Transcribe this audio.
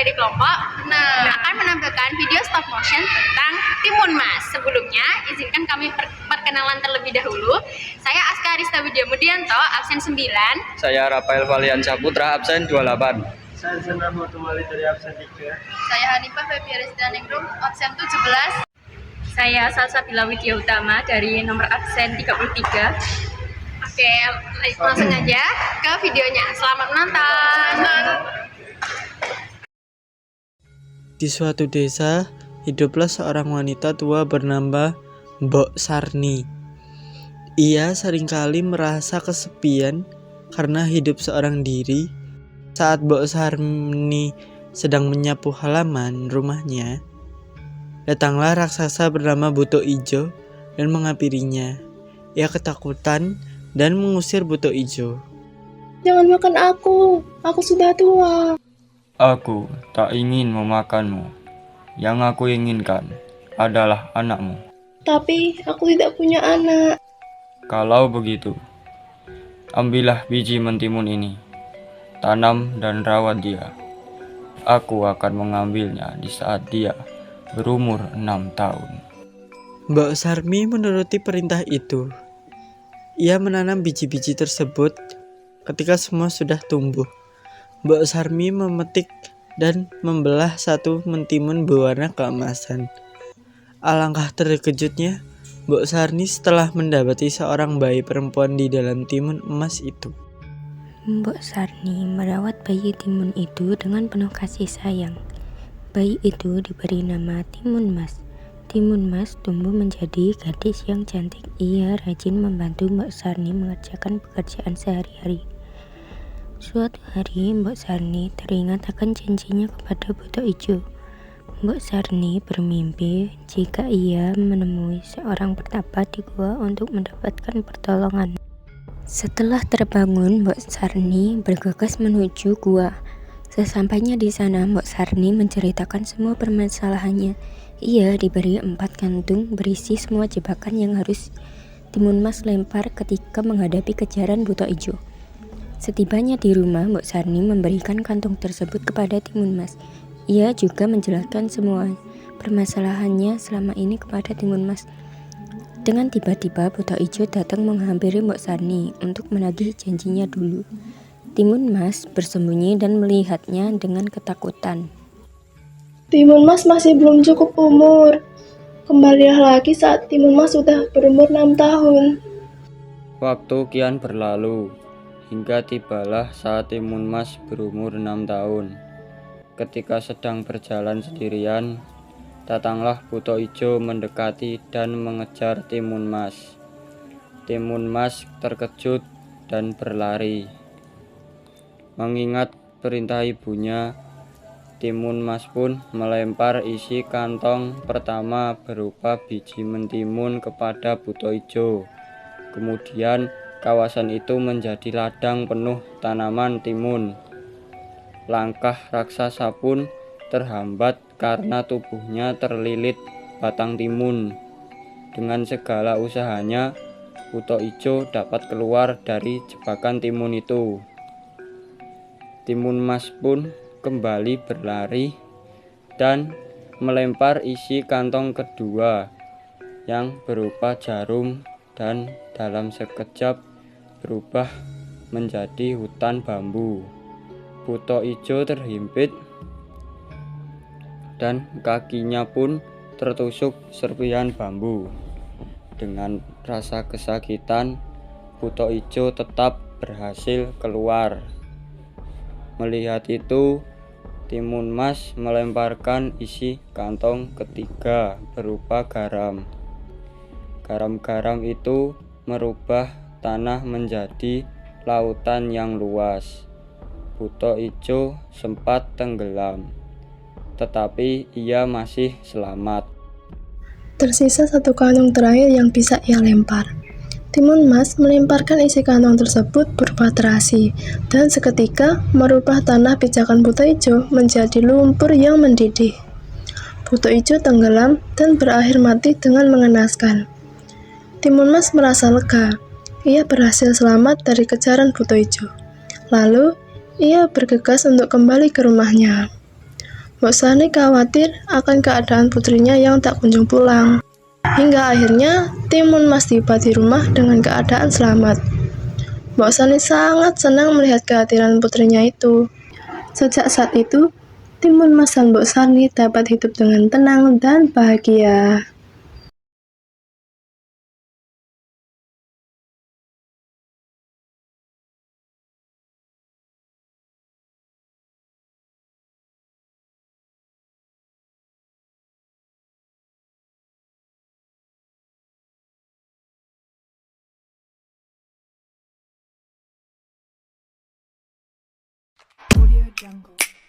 dari kelompok akan menampilkan video stop motion tentang Timun Mas. Sebelumnya, izinkan kami perkenalan terlebih dahulu. Saya Aska Arista Widya Mudianto, absen 9. Saya Rafael Valiansyah Putra, absen 28. Saya Zena Motumali dari absen 3. Saya Hanifah Febiaris Daningrum, absen 17. Saya Salsabila Widya Utama dari nomor absen 33. Oke, langsung aja ke videonya. Selamat menonton. Di suatu desa, hiduplah seorang wanita tua bernama Mbok Sarni. Ia seringkali merasa kesepian karena hidup seorang diri. Saat Mbok Sarni sedang menyapu halaman rumahnya, datanglah raksasa bernama Buto Ijo dan menghampirinya. Ia ketakutan dan mengusir Buto Ijo. Jangan makan aku sudah tua. Aku tak ingin memakanmu. Yang aku inginkan adalah anakmu. Tapi aku tidak punya anak. Kalau begitu, ambillah biji mentimun ini, tanam dan rawat dia. Aku akan mengambilnya di saat dia berumur 6 tahun. Mbok Sarmi menuruti perintah itu. Ia menanam biji-biji tersebut. Ketika semua sudah tumbuh, Mbok Sarmi memetik dan membelah satu mentimun berwarna keemasan. Alangkah terkejutnya Mbok Sarni setelah mendapati seorang bayi perempuan di dalam timun emas itu. Mbok Sarni merawat bayi timun itu dengan penuh kasih sayang. Bayi itu diberi nama Timun Mas. Timun Mas tumbuh menjadi gadis yang cantik. Ia rajin membantu Mbok Sarni mengerjakan pekerjaan sehari-hari. Suatu hari Mbok Sarni teringat akan janjinya kepada Buto Ijo. Mbok Sarni bermimpi jika ia menemui seorang pertapa di gua untuk mendapatkan pertolongan. Setelah terbangun, Mbok Sarni bergegas menuju gua. Sesampainya di sana, Mbok Sarni menceritakan semua permasalahannya. Ia diberi 4 kantung berisi semua jebakan yang harus Timun Mas lempar ketika menghadapi kejaran Buto Ijo. Setibanya di rumah, Mbok Sarni memberikan kantung tersebut kepada Timun Mas. Ia juga menjelaskan semua permasalahannya selama ini kepada Timun Mas. Dengan tiba-tiba Buto Ijo datang menghampiri Mbok Sarni untuk menagih janjinya dulu. Timun Mas bersembunyi dan melihatnya dengan ketakutan. Timun Mas masih belum cukup umur. Kembalilah lagi saat Timun Mas sudah berumur 6 tahun. Waktu kian berlalu, hingga tibalah saat Timun Mas berumur 6 tahun. Ketika sedang berjalan sendirian, datanglah Buto Ijo mendekati dan mengejar Timun Mas. Timun Mas terkejut dan berlari. Mengingat perintah ibunya, Timun Mas pun melempar isi kantong pertama berupa biji mentimun kepada Buto Ijo. Kemudian kawasan itu menjadi ladang penuh tanaman timun. Langkah raksasa pun terhambat karena tubuhnya terlilit batang timun. Dengan segala usahanya, Buto Ijo dapat keluar dari jebakan timun itu. Timun Mas pun kembali berlari dan melempar isi kantong kedua yang berupa jarum dan dalam sekejap berubah menjadi hutan bambu. Buto Ijo terhimpit dan kakinya pun tertusuk serpihan bambu. Dengan rasa kesakitan, Buto Ijo tetap berhasil keluar. Melihat itu, Timun Mas melemparkan isi kantong ketiga berupa garam. Garam-garam itu merubah tanah menjadi lautan yang luas. Buto Ijo sempat tenggelam, tetapi ia masih selamat. Tersisa 1 kantong terakhir yang bisa ia lempar. Timun Mas melemparkan isi kantong tersebut berupa terasi dan seketika merubah tanah pijakan Buto Ijo menjadi lumpur yang mendidih. Buto Ijo tenggelam dan berakhir mati dengan mengenaskan. Timun Mas merasa lega. Ia berhasil selamat dari kejaran Buto Ijo. Lalu, ia bergegas untuk kembali ke rumahnya. Mbok Sarni khawatir akan keadaan putrinya yang tak kunjung pulang. Hingga akhirnya Timun Mas tiba di rumah dengan keadaan selamat. Mbok Sarni sangat senang melihat kehadiran putrinya itu. Sejak saat itu, Timun Mas dan Mbok Sarni dapat hidup dengan tenang dan bahagia. Audio Jungle.